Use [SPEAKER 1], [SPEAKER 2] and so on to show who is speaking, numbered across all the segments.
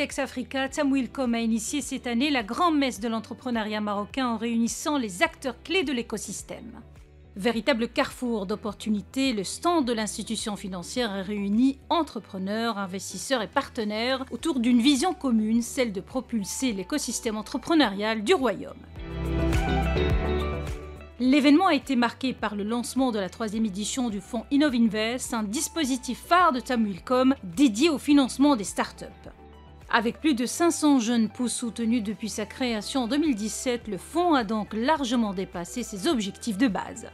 [SPEAKER 1] GTEx Africa, Tamwilcom a initié cette année la grande messe de l'entrepreneuriat marocain en réunissant les acteurs clés de l'écosystème. Véritable carrefour d'opportunités, le stand de l'institution financière a réuni entrepreneurs, investisseurs et partenaires autour d'une vision commune, celle de propulser l'écosystème entrepreneurial du royaume. L'événement a été marqué par le lancement de la 3e édition du fonds Innovinvest, un dispositif phare de Tamwilcom dédié au financement des startups. Avec plus de 500 jeunes pousses soutenus depuis sa création en 2017, le fonds a donc largement dépassé ses objectifs de base.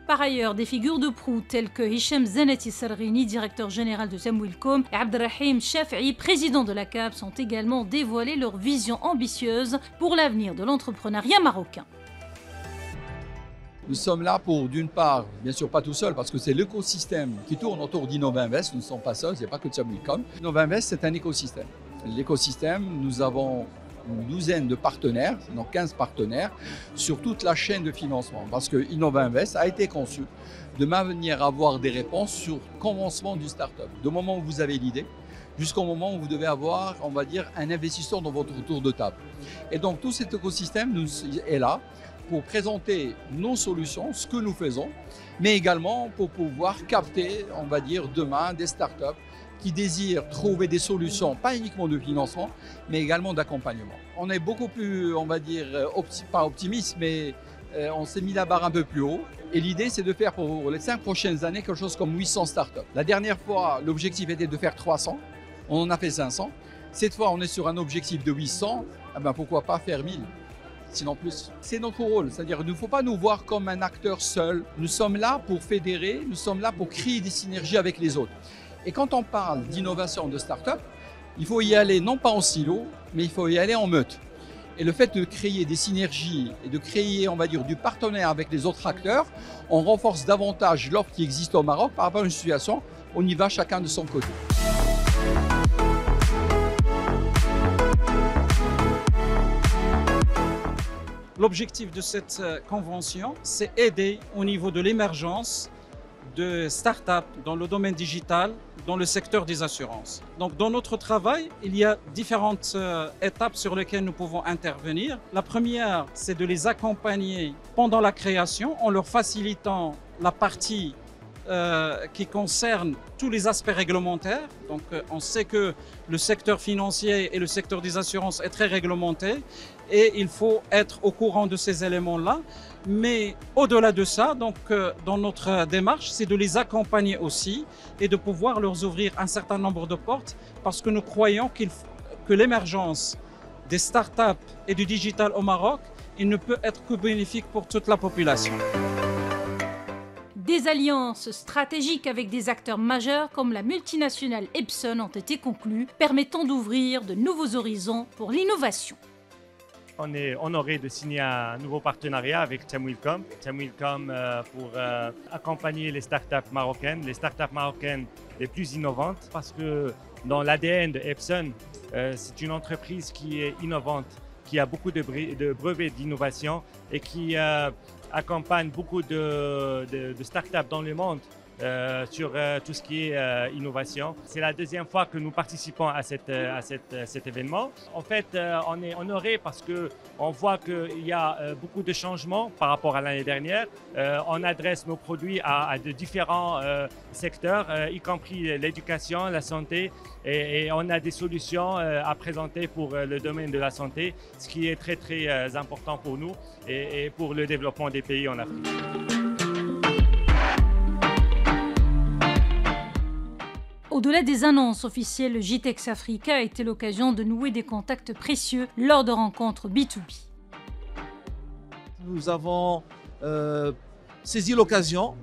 [SPEAKER 1] Par ailleurs, des figures de proue telles que Hicham Zanati Sarghini, directeur général de Tamwilcom, et Abdelrahim Shafi'i, président de la CAPS, ont également dévoilé leur vision ambitieuse pour l'avenir de l'entrepreneuriat marocain.
[SPEAKER 2] Nous sommes là pour, d'une part, bien sûr pas tout seul, parce que c'est l'écosystème qui tourne autour d'Innovinvest. Nous ne sommes pas seuls, il n'y a pas que Tamwilcom. Innovinvest, c'est un écosystème. L'écosystème, nous avons une douzaine de partenaires, donc 15 partenaires, sur toute la chaîne de financement. Parce que Innovinvest a été conçu de manière à avoir des réponses sur le commencement du start-up. Du moment où vous avez l'idée, jusqu'au moment où vous devez avoir, on va dire, un investisseur dans votre tour de table. Et donc tout cet écosystème est là pour présenter nos solutions, ce que nous faisons, mais également pour pouvoir capter, on va dire, demain des startups qui désirent trouver des solutions, pas uniquement de financement, mais également d'accompagnement. On est beaucoup plus, on va dire, pas optimiste, mais on s'est mis la barre un peu plus haut. Et l'idée, c'est de faire pour les 5 prochaines années quelque chose comme 800 startups. La dernière fois, l'objectif était de faire 300. On en a fait 500. Cette fois, on est sur un objectif de 800. Eh ben, pourquoi pas faire 1000 ? Sinon plus. C'est notre rôle, c'est-à-dire qu'il ne faut pas nous voir comme un acteur seul. Nous sommes là pour fédérer, nous sommes là pour créer des synergies avec les autres. Et quand on parle d'innovation de start-up, il faut y aller non pas en silo, mais il faut y aller en meute. Et le fait de créer des synergies et de créer, on va dire, du partenariat avec les autres acteurs, on renforce davantage l'offre qui existe au Maroc par rapport à une situation, on y va chacun de son côté.
[SPEAKER 3] L'objectif de cette convention, c'est aider au niveau de l'émergence de start-up dans le domaine digital, dans le secteur des assurances. Donc dans notre travail, il y a différentes étapes sur lesquelles nous pouvons intervenir. La première, c'est de les accompagner pendant la création en leur facilitant la partie qui concerne tous les aspects réglementaires. Donc on sait que le secteur financier et le secteur des assurances est très réglementé et il faut être au courant de ces éléments-là. Mais au-delà de ça, donc, dans notre démarche, c'est de les accompagner aussi et de pouvoir leur ouvrir un certain nombre de portes parce que nous croyons que l'émergence des startups et du digital au Maroc, il ne peut être que bénéfique pour toute la population.
[SPEAKER 1] Des alliances stratégiques avec des acteurs majeurs comme la multinationale Epson ont été conclues, permettant d'ouvrir de nouveaux horizons pour l'innovation.
[SPEAKER 4] On est honoré de signer un nouveau partenariat avec Tamwilcom. Tamwilcom pour accompagner les startups marocaines les plus innovantes parce que dans l'ADN de Epson, c'est une entreprise qui est innovante, qui a beaucoup de brevets d'innovation et qui accompagne beaucoup de startups dans le monde sur tout ce qui est innovation. C'est la deuxième fois que nous participons à cet événement. En fait, on est honoré parce qu'on voit qu'il y a beaucoup de changements par rapport à l'année dernière. On adresse nos produits à de différents secteurs, y compris l'éducation, la santé, et on a des solutions à présenter pour le domaine de la santé, ce qui est très très important pour nous et pour le développement des pays en Afrique.
[SPEAKER 1] Au-delà des annonces officielles, le GTEx Africa a été l'occasion de nouer des contacts précieux lors de rencontres B2B.
[SPEAKER 5] Nous avons saisi l'occasion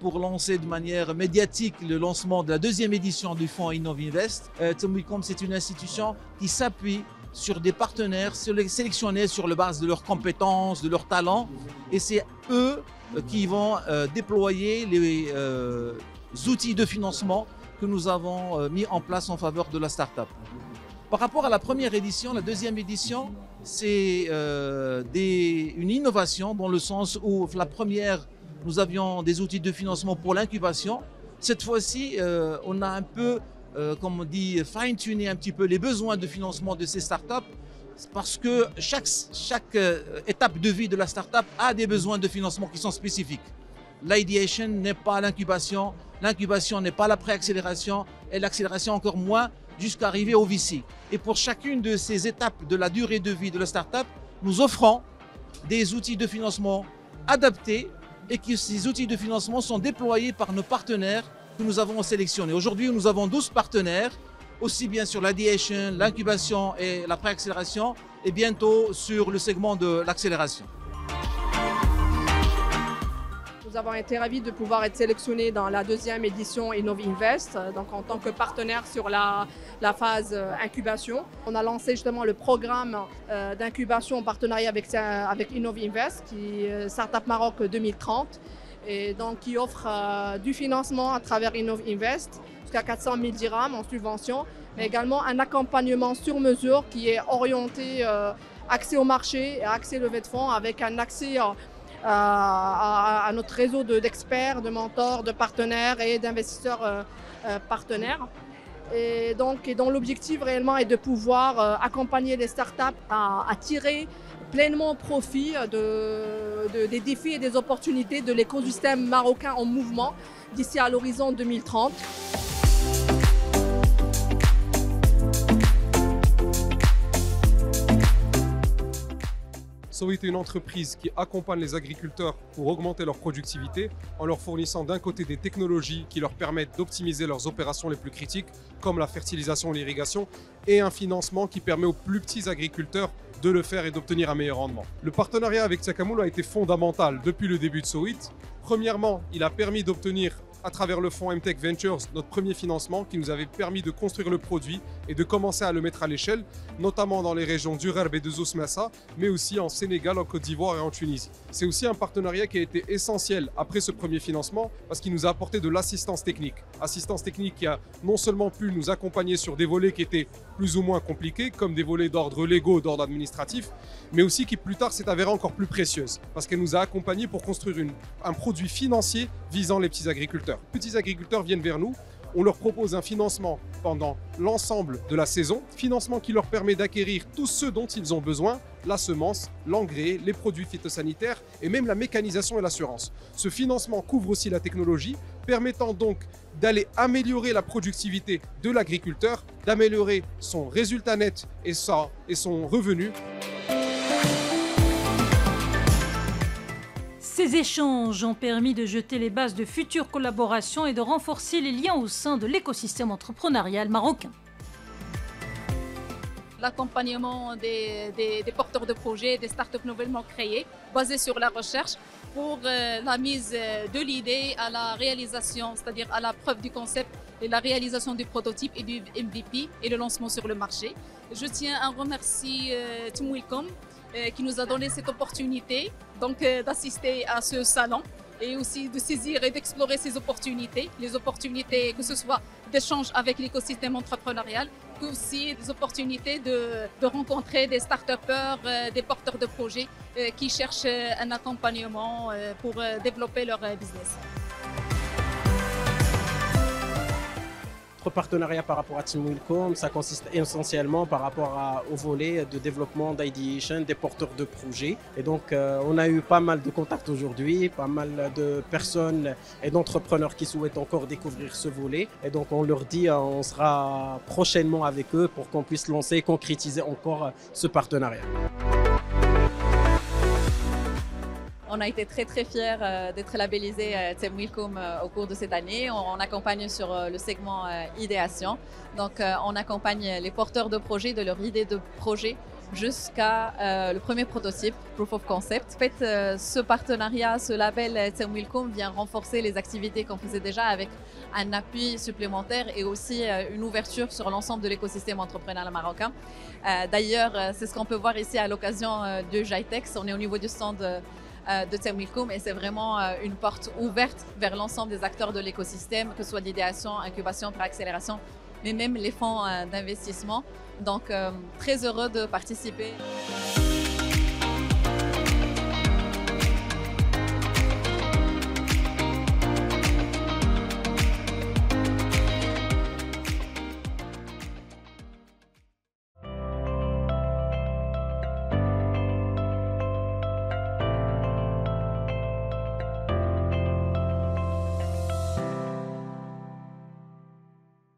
[SPEAKER 5] pour lancer de manière médiatique le lancement de la 2e édition du fonds Innovinvest. Tamwilcom, c'est une institution qui s'appuie sur des partenaires sélectionnés sur la base de leurs compétences, de leurs talents. Et c'est eux qui vont déployer les outils de financement que nous avons mis en place en faveur de la start-up. Par rapport à la première édition, la 2e édition, c'est une innovation dans le sens où la première, nous avions des outils de financement pour l'incubation. Cette fois-ci, on a un peu comme on dit, fine-tuner un petit peu les besoins de financement de ces startups, parce que chaque étape de vie de la startup a des besoins de financement qui sont spécifiques. L'ideation n'est pas l'incubation n'est pas la préaccélération et l'accélération encore moins jusqu'à arriver au VC. Et pour chacune de ces étapes de la durée de vie de la startup, nous offrons des outils de financement adaptés et que ces outils de financement sont déployés par nos partenaires que nous avons sélectionnés. Aujourd'hui, nous avons 12 partenaires, aussi bien sur l'ideation, l'incubation et la préaccélération, et bientôt sur le segment de l'accélération.
[SPEAKER 6] Nous avons été ravis de pouvoir être sélectionnés dans la deuxième édition Innovinvest, donc en tant que partenaire sur la phase incubation. On a lancé justement le programme d'incubation en partenariat avec Innovinvest, qui est Startup Maroc 2030, et donc qui offre du financement à travers Innovinvest, jusqu'à 400 000 dirhams en subvention, mais également un accompagnement sur mesure qui est orienté accès au marché et accès levée de fonds, avec un accès à notre réseau d'experts, de mentors, de partenaires et d'investisseurs partenaires. Et dont l'objectif réellement est de pouvoir accompagner les startups à tirer pleinement profit des défis et des opportunités de l'écosystème marocain en mouvement d'ici à l'horizon 2030.
[SPEAKER 7] Sowit est une entreprise qui accompagne les agriculteurs pour augmenter leur productivité en leur fournissant d'un côté des technologies qui leur permettent d'optimiser leurs opérations les plus critiques, comme la fertilisation et l'irrigation, et un financement qui permet aux plus petits agriculteurs de le faire et d'obtenir un meilleur rendement. Le partenariat avec Takamul a été fondamental depuis le début de Sowit. Premièrement, il a permis d'obtenir à travers le fonds MTech Ventures, notre premier financement qui nous avait permis de construire le produit et de commencer à le mettre à l'échelle, notamment dans les régions d'Urerbe et de Zousmassa, mais aussi en Sénégal, en Côte d'Ivoire et en Tunisie. C'est aussi un partenariat qui a été essentiel après ce premier financement parce qu'il nous a apporté de l'assistance technique. Assistance technique qui a non seulement pu nous accompagner sur des volets qui étaient plus ou moins compliqués, comme des volets d'ordre légaux, d'ordre administratif, mais aussi qui plus tard s'est avérée encore plus précieuse parce qu'elle nous a accompagnés pour construire un produit financier visant les petits agriculteurs. Les petits agriculteurs viennent vers nous, on leur propose un financement pendant l'ensemble de la saison, financement qui leur permet d'acquérir tout ce dont ils ont besoin, la semence, l'engrais, les produits phytosanitaires et même la mécanisation et l'assurance. Ce financement couvre aussi la technologie, permettant donc d'aller améliorer la productivité de l'agriculteur, d'améliorer son résultat net et son revenu.
[SPEAKER 1] Ces échanges ont permis de jeter les bases de futures collaborations et de renforcer les liens au sein de l'écosystème entrepreneurial marocain.
[SPEAKER 8] L'accompagnement des porteurs de projets, des startups nouvellement créées, basées sur la recherche, pour la mise de l'idée à la réalisation, c'est-à-dire à la preuve du concept et la réalisation du prototype et du MVP et le lancement sur le marché. Je tiens à remercier Tamoulcom qui nous a donné cette opportunité d'assister à ce salon et aussi de saisir et d'explorer ces opportunités, les opportunités que ce soit d'échange avec l'écosystème entrepreneurial, que aussi des opportunités de rencontrer des start-upers, des porteurs de projets qui cherchent un accompagnement pour développer leur business.
[SPEAKER 9] Notre partenariat par rapport à Tamoulcom, ça consiste essentiellement par rapport au volet de développement d'ideation des porteurs de projets. Et donc, on a eu pas mal de contacts aujourd'hui, pas mal de personnes et d'entrepreneurs qui souhaitent encore découvrir ce volet. Et donc, on leur dit, on sera prochainement avec eux pour qu'on puisse lancer et concrétiser encore ce partenariat.
[SPEAKER 10] On a été très fiers d'être labellisé Tamoulcom au cours de cette année. On accompagne sur le segment idéation. Donc on accompagne les porteurs de projets de leur idée de projet jusqu'à le premier prototype, Proof of Concept. En fait, ce partenariat, ce label Tamoulcom vient renforcer les activités qu'on faisait déjà avec un appui supplémentaire et aussi une ouverture sur l'ensemble de l'écosystème entrepreneurial marocain. D'ailleurs, c'est ce qu'on peut voir ici à l'occasion du GITEX. On est au niveau du stand de Tamoulcom et c'est vraiment une porte ouverte vers l'ensemble des acteurs de l'écosystème, que ce soit d'idéation, incubation, préaccélération, mais même les fonds d'investissement. Donc très heureux de participer.